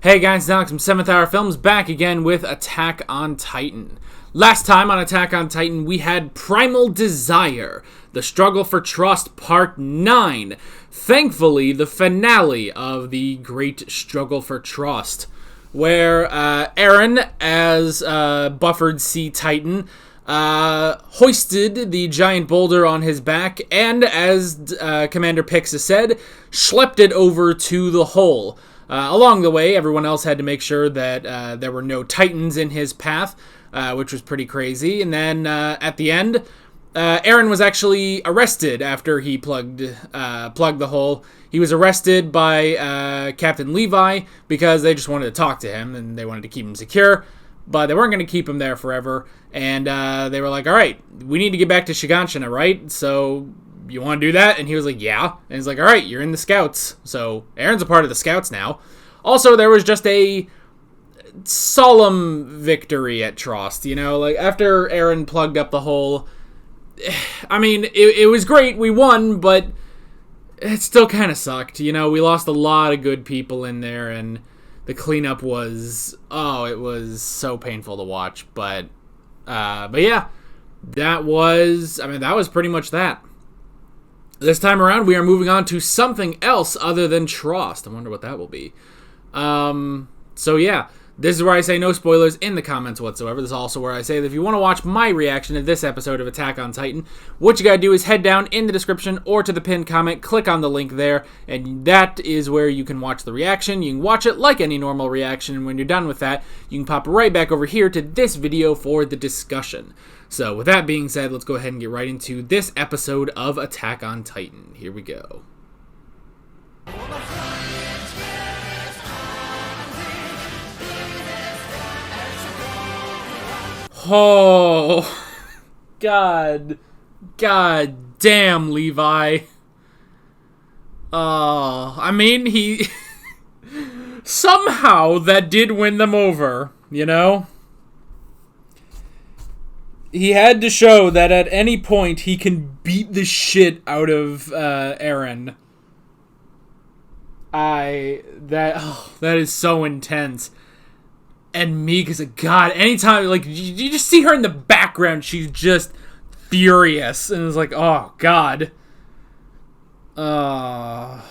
Hey guys, it's Alex from 7th Hour Films back again with Attack on Titan. Last time on Attack on Titan, we had Primal Desire, The Struggle for Trust Part 9. Thankfully, the finale of the Great Struggle for Trust, where Eren, as buffered Sea Titan, hoisted the giant boulder on his back, and as Commander Pixa said, schlepped it over to the hole. Along the way, everyone else had to make sure that there were no Titans in his path, which was pretty crazy. And then at the end, Eren was actually arrested after he plugged the hole. He was arrested by Captain Levi because they just wanted to talk to him and they wanted to keep him secure, but they weren't going to keep him there forever. And they were like, all right, we need to get back to Shiganshina, right? So you want to do that? And he was like, yeah. And he's like, all right, you're in the scouts. So Eren's a part of the scouts now. Also, there was just a solemn victory at Trost, you know? Like, after Eren plugged up the hole, I mean, it was great. We won, but it still kind of sucked. You know, we lost a lot of good people in there, and the cleanup was, it was so painful to watch. But yeah, that was pretty much that. This time around, we are moving on to something else other than Trost. I wonder what that will be. So yeah, this is where I say no spoilers in the comments whatsoever. This is also where I say that if you want to watch my reaction to this episode of Attack on Titan, what you gotta do is head down in the description or to the pinned comment, click on the link there, and that is where you can watch the reaction. You can watch it like any normal reaction, and when you're done with that, you can pop right back over here to this video for the discussion. So, with that being said, let's go ahead and get right into this episode of Attack on Titan. Here we go. Oh, God damn, Levi. I mean, he... somehow that did win them over, you know? He had to show that at any point he can beat the shit out of Eren. That is so intense. And Meek is a god. Anytime, like, you just see her in the background, she's just furious. And it's like, oh, God. Oh,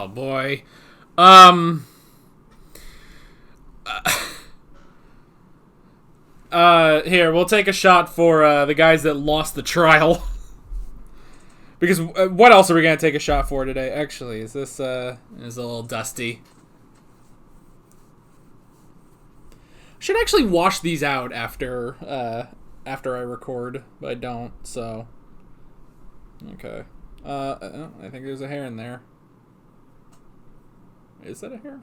boy. Here, we'll take a shot for the guys that lost the trial. Because what else are we going to take a shot for today? Actually, is this is a little dusty. Should actually wash these out after I record, but I don't, so. Okay. I think there's a hair in there. Is that a hair?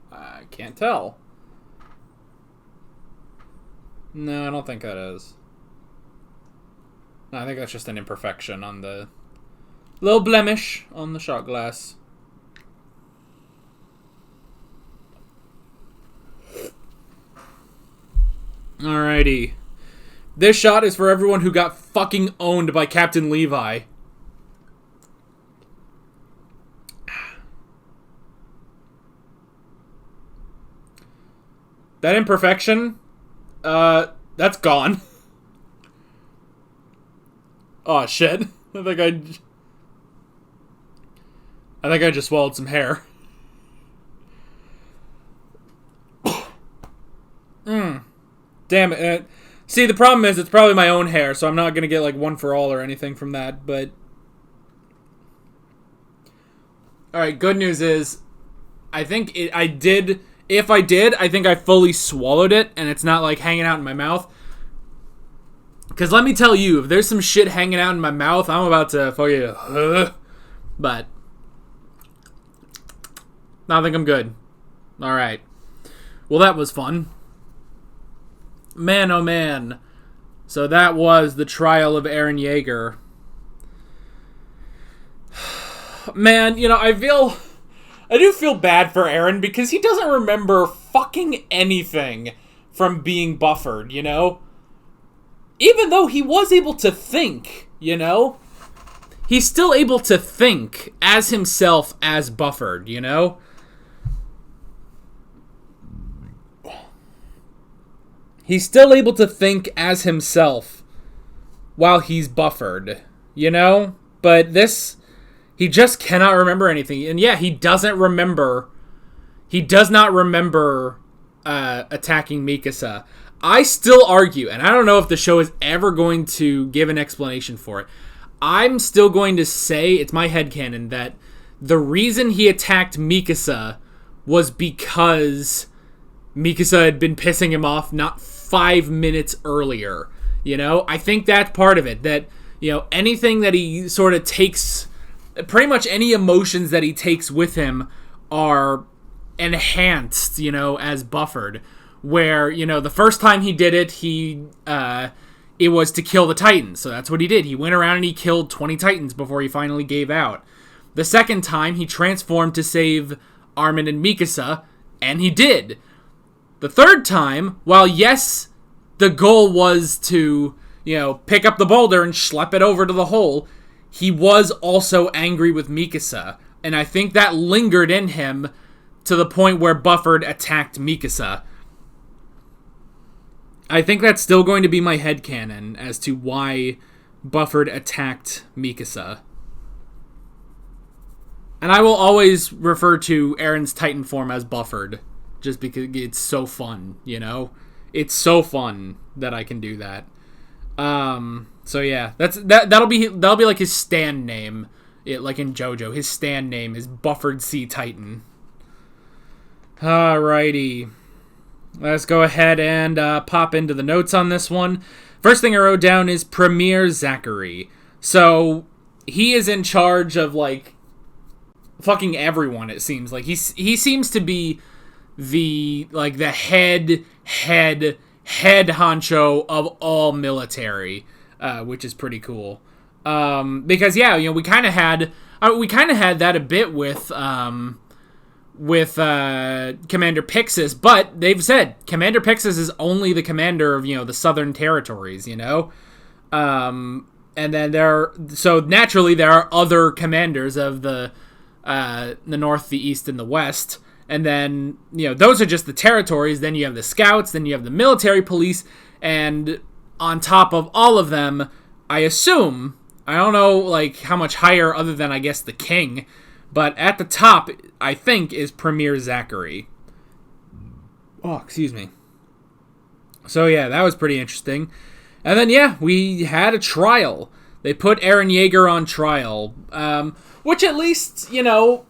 I can't tell. No, I don't think that is. No, I think that's just an imperfection on the... little blemish on the shot glass. Alrighty. This shot is for everyone who got fucking owned by Captain Levi. That imperfection... that's gone. Oh, shit. I think I just swallowed some hair. Damn it. See, the problem is it's probably my own hair, so I'm not gonna get, like, one for all or anything from that, but... Alright, good news is, I think I did... If I did, I think I fully swallowed it, and it's not, like, hanging out in my mouth. Because let me tell you, if there's some shit hanging out in my mouth, I'm about to fucking... But... I think I'm good. Alright. Well, that was fun. Man, oh man. So that was the trial of Eren Yeager. Man, you know, I do feel bad for Eren because he doesn't remember fucking anything from being buffered, you know? Even though he was able to think, you know? He's still able to think as himself as buffered, you know? He's still able to think as himself while he's buffered, you know? But this, he just cannot remember anything. And yeah, he does not remember attacking Mikasa. I still argue, and I don't know if the show is ever going to give an explanation for it. I'm still going to say, it's my headcanon, that the reason he attacked Mikasa was because Mikasa had been pissing him off not 5 minutes earlier. You know, I think that's part of it. That, you know, anything that he sort of takes, pretty much any emotions that he takes with him are enhanced, you know, as buffered. Where, you know, the first time he did it, it was to kill the Titans. So that's what he did. He went around and he killed 20 Titans before he finally gave out. The second time, he transformed to save Armin and Mikasa, and he did. The third time, while yes, the goal was to, you know, pick up the boulder and schlep it over to the hole, he was also angry with Mikasa. And I think that lingered in him to the point where Buffered attacked Mikasa. I think that's still going to be my headcanon as to why Buffered attacked Mikasa. And I will always refer to Eren's Titan form as Buffered, just because it's so fun, you know? It's so fun that I can do that. So yeah, that'll be like his stand name, like in JoJo. His stand name is Buffered Sea Titan. Alrighty. Let's go ahead and pop into the notes on this one. First thing I wrote down is Premier Zachary. So, he is in charge of, like, fucking everyone, it seems. Like, he seems to be the head honcho of all military, which is pretty cool. Because, yeah, you know, we kind of had that a bit with Commander Pixis, but they've said Commander Pixis is only the commander of, you know, the Southern Territories, you know? And then so naturally there are other commanders of the North, the East, and the West. And then, you know, those are just the territories. Then you have the scouts, then you have the military police, and on top of all of them, I assume, I don't know, like, how much higher other than, I guess, the king, but at the top, I think, is Premier Zachary. Oh, excuse me. So, yeah, that was pretty interesting. And then, yeah, we had a trial. They put Eren Yeager on trial. Which, at least, you know,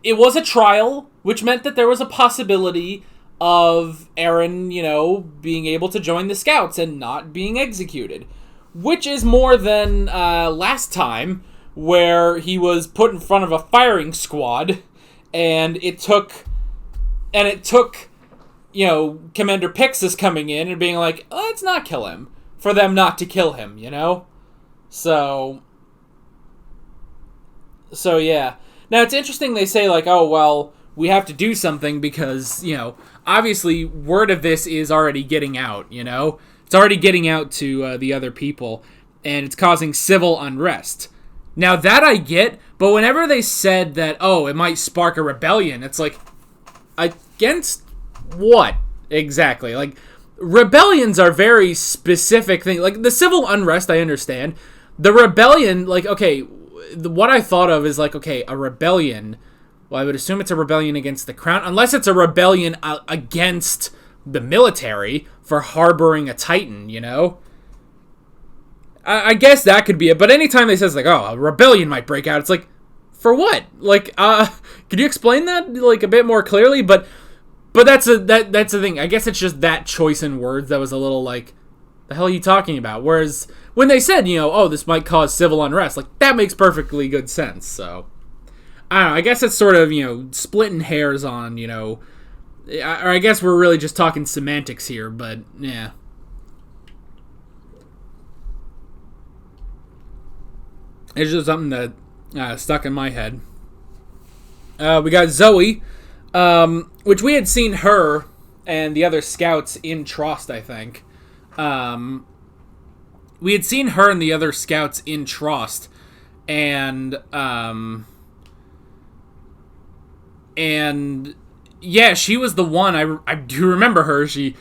it was a trial, which meant that there was a possibility of Eren, you know, being able to join the scouts and not being executed. Which is more than last time, where he was put in front of a firing squad, and it took, you know, Commander Pixis coming in and being like, let's not kill him, for them not to kill him, you know? So yeah. Now, it's interesting they say, like, oh, well, we have to do something because, you know, obviously word of this is already getting out, you know? It's already getting out to the other people, and it's causing civil unrest. Now, that I get, but whenever they said that, oh, it might spark a rebellion, it's like, against what exactly? Like, rebellions are very specific things. Like, the civil unrest, I understand. The rebellion, like, okay, what I thought of is, like, okay, a rebellion, well, I would assume it's a rebellion against the crown, unless it's a rebellion against the military for harboring a Titan, you know? I guess that could be it, but anytime they says, like, oh, a rebellion might break out, it's like, for what? Like, could you explain that, like, a bit more clearly? But that's the thing. I guess it's just that choice in words that was a little, like, the hell are you talking about? Whereas, when they said, you know, oh, this might cause civil unrest, like, that makes perfectly good sense, so. I don't know, I guess it's sort of, you know, splitting hairs on, you know, or I guess we're really just talking semantics here, but, yeah. It's just something that stuck in my head. We got Zoe, which we had seen her and the other scouts in Trost, I think. We had seen her and the other scouts in Trost, and yeah, she was the one. I do remember her. She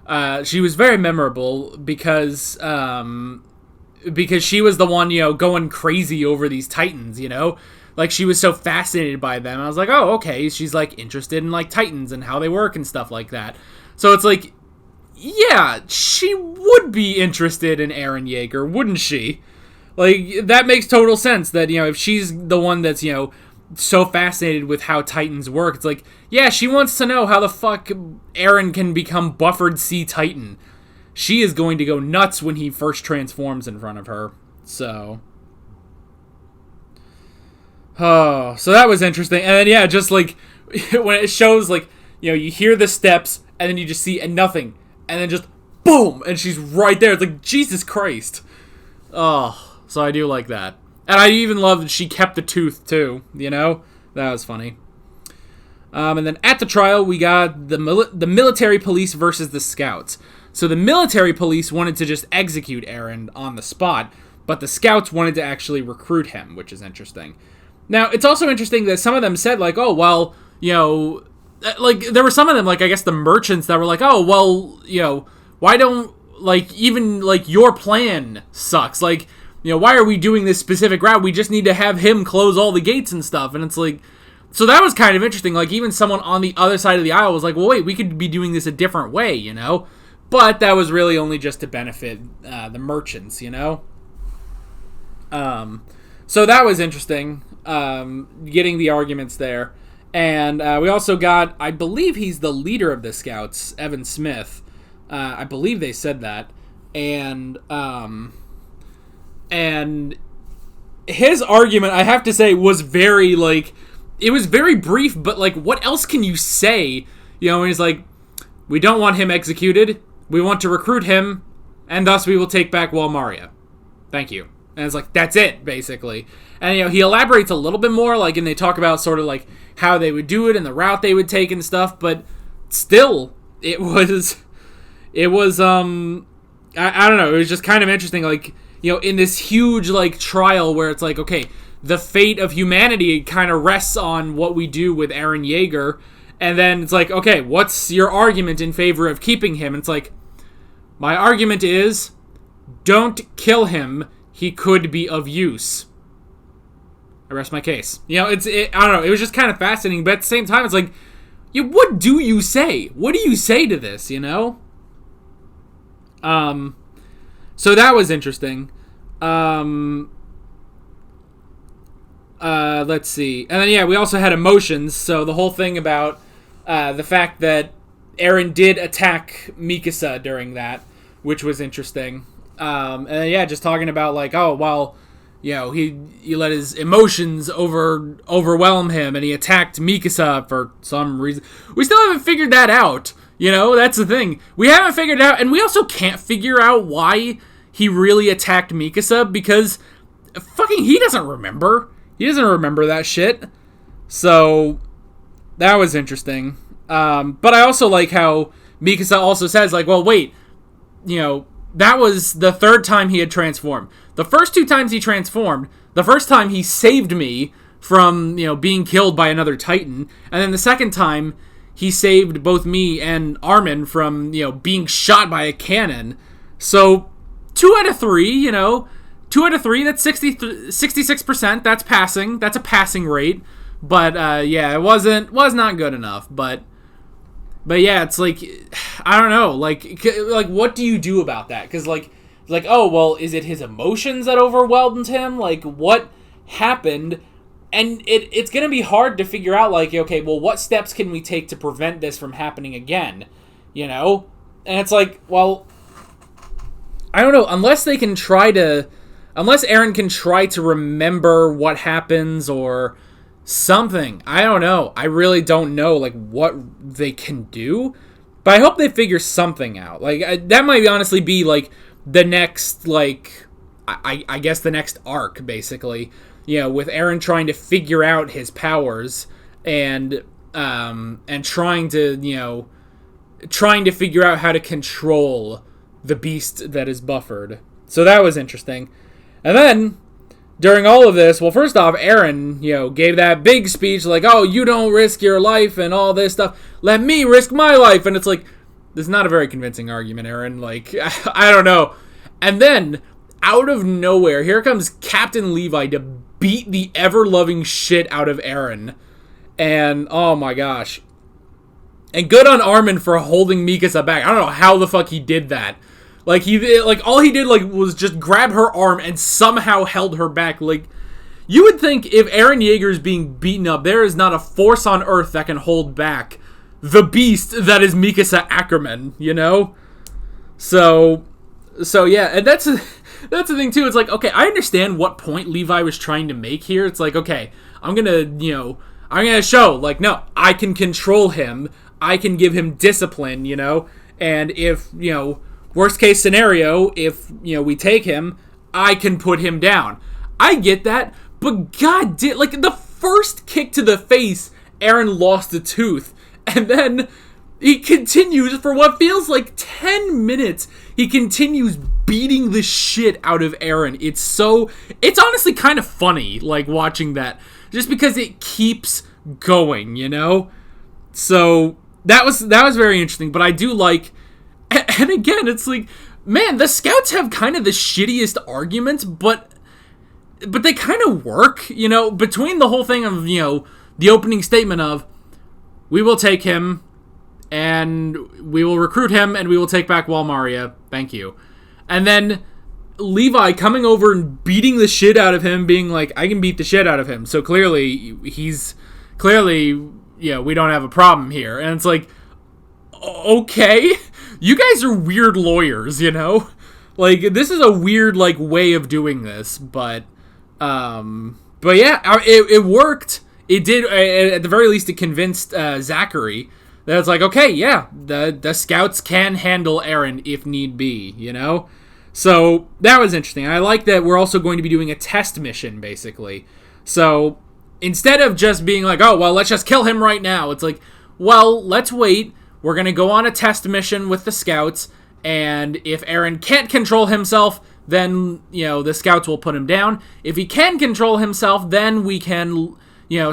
was very memorable because she was the one, going crazy over these Titans, Like, she was so fascinated by them. I was like, oh, okay, she's, like, interested in, like, Titans and how they work and stuff like that. So it's like, yeah, she would be interested in Eren Yeager, wouldn't she? Like, that makes total sense that, if she's the one that's, so fascinated with how Titans work, it's like, yeah, she wants to know how the fuck Eren can become Buffered Sea Titan. She is going to go nuts when he first transforms in front of her. So that was interesting. And then, yeah, just like when it shows, like, you hear the steps and then you just see nothing, and then just boom, and she's right there. It's like, Jesus Christ. Oh, so I do like that. And I even love that she kept the tooth too, That was funny. And then at the trial, we got the military police versus the scouts. So the military police wanted to just execute Eren on the spot, but the scouts wanted to actually recruit him, which is interesting. Now, it's also interesting that some of them said, like, oh, well, like, there were some of them, like, I guess the merchants that were like, oh, well, why don't, like, even, like, your plan sucks? Like, why are we doing this specific route? We just need to have him close all the gates and stuff. And it's like, so that was kind of interesting. Like, even someone on the other side of the aisle was like, well, wait, we could be doing this a different way, But that was really only just to benefit the merchants, So that was interesting, getting the arguments there. And we also got, I believe he's the leader of the scouts, Evan Smith. I believe they said that. And his argument, I have to say, was very, like, it was very brief, but, like, what else can you say? And he's like, we don't want him executed. We want to recruit him, and thus we will take back Walmaria. Thank you. And it's like, that's it, basically. And, he elaborates a little bit more, like, and they talk about sort of, like, how they would do it and the route they would take and stuff, but still, it was, I don't know, it was just kind of interesting, like, in this huge, like, trial where it's like, okay, the fate of humanity kind of rests on what we do with Eren Yeager, and then it's like, okay, what's your argument in favor of keeping him? And it's like, my argument is, don't kill him, he could be of use. I rest my case. I don't know, it was just kind of fascinating, but at the same time, it's like, what do you say? What do you say to this, So that was interesting. Let's see. And then, yeah, we also had emotions. So the whole thing about the fact that Eren did attack Mikasa during that, which was interesting. And then, yeah, just talking about, like, oh, well, he let his emotions overwhelm him, and he attacked Mikasa for some reason. We still haven't figured that out. That's the thing. We haven't figured it out, and we also can't figure out why he really attacked Mikasa, because fucking he doesn't remember. He doesn't remember that shit. So that was interesting. But I also like how Mikasa also says, like, well, wait, that was the third time he had transformed. The first two times he transformed, the first time he saved me from, being killed by another Titan, and then the second time he saved both me and Armin from, being shot by a cannon. So 2 out of 3, 2 out of 3, that's 66%. That's passing. That's a passing rate. But, yeah, it was not good enough. But yeah, it's like, I don't know. Like, what do you do about that? Because, like, oh, well, is it his emotions that overwhelmed him? Like, what happened? And it's going to be hard to figure out, like, okay, well, what steps can we take to prevent this from happening again? And it's like, well, I don't know, unless Eren can try to remember what happens or something. I don't know. I really don't know, like, what they can do. But I hope they figure something out. Like, that might honestly be, like, the next, like, I guess the next arc, basically. With Eren trying to figure out his powers and trying to, trying to figure out how to control the beast that is buffered. So that was interesting. And then, during all of this, well, first off, Eren, gave that big speech like, oh, you don't risk your life and all this stuff. Let me risk my life. And it's like, this is not a very convincing argument, Eren. Like, I don't know. And then, out of nowhere, here comes Captain Levi to beat the ever-loving shit out of Eren. And, oh my gosh. And good on Armin for holding Mikasa back. I don't know how the fuck he did that. Like, all he did, was just grab her arm and somehow held her back. Like, you would think if Eren Yeager is being beaten up, there is not a force on Earth that can hold back the beast that is Mikasa Ackerman, So yeah, and that's the thing, too. It's like, okay, I understand what point Levi was trying to make here. It's like, okay, I'm gonna show, like, no, I can control him. I can give him discipline, and if, worst case scenario, if, we take him, I can put him down. I get that, but god damn, like, the first kick to the face, Eren lost a tooth, and then he continues for what feels like 10 minutes. He continues beating the shit out of Eren. It's honestly kind of funny, like, watching that, just because it keeps going, So, that was very interesting, but I do like, and again, it's like, man, the scouts have kind of the shittiest arguments, but they kind of work, between the whole thing of, the opening statement of, we will take him, and we will recruit him, and we will take back Wall Maria, thank you. And then Levi coming over and beating the shit out of him, being like, I can beat the shit out of him, so clearly, we don't have a problem here. And it's like, okay, you guys are weird lawyers, Like, this is a weird, like, way of doing this, but yeah, it worked. It did, at the very least, it convinced Zachary that it's like, okay, yeah, the scouts can handle Eren if need be, So, that was interesting. I like that we're also going to be doing a test mission, basically. So, instead of just being like, oh, well, let's just kill him right now, it's like, well, let's wait. We're going to go on a test mission with the scouts, and if Eren can't control himself, then, the scouts will put him down. If he can control himself, then we can,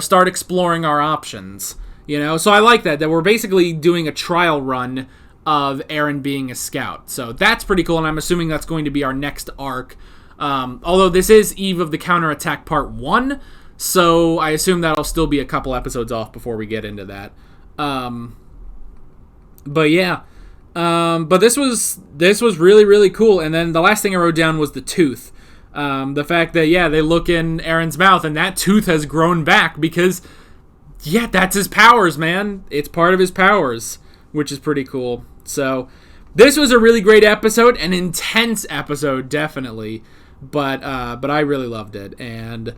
start exploring our options, So I like that we're basically doing a trial run of Eren being a scout. So that's pretty cool, and I'm assuming that's going to be our next arc. Although this is Eve of the Counterattack Part 1, so I assume that'll still be a couple episodes off before we get into that. But yeah, but this was really, really cool. And then the last thing I wrote down was the tooth. The fact that, yeah, they look in Eren's mouth and that tooth has grown back because, yeah, that's his powers, man. It's part of his powers, which is pretty cool. So this was a really great episode, an intense episode, definitely. But I really loved it. And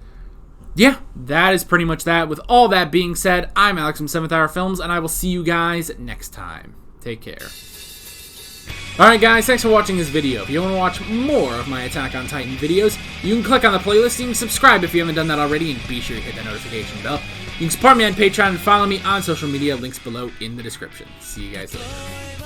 yeah, that is pretty much that. With all that being said, I'm Alex from 7th Hour Films, and I will see you guys next time. Take care. Alright guys, thanks for watching this video. If you want to watch more of my Attack on Titan videos, you can click on the playlist, you can subscribe if you haven't done that already, and be sure to hit that notification bell. You can support me on Patreon and follow me on social media, links below in the description. See you guys later.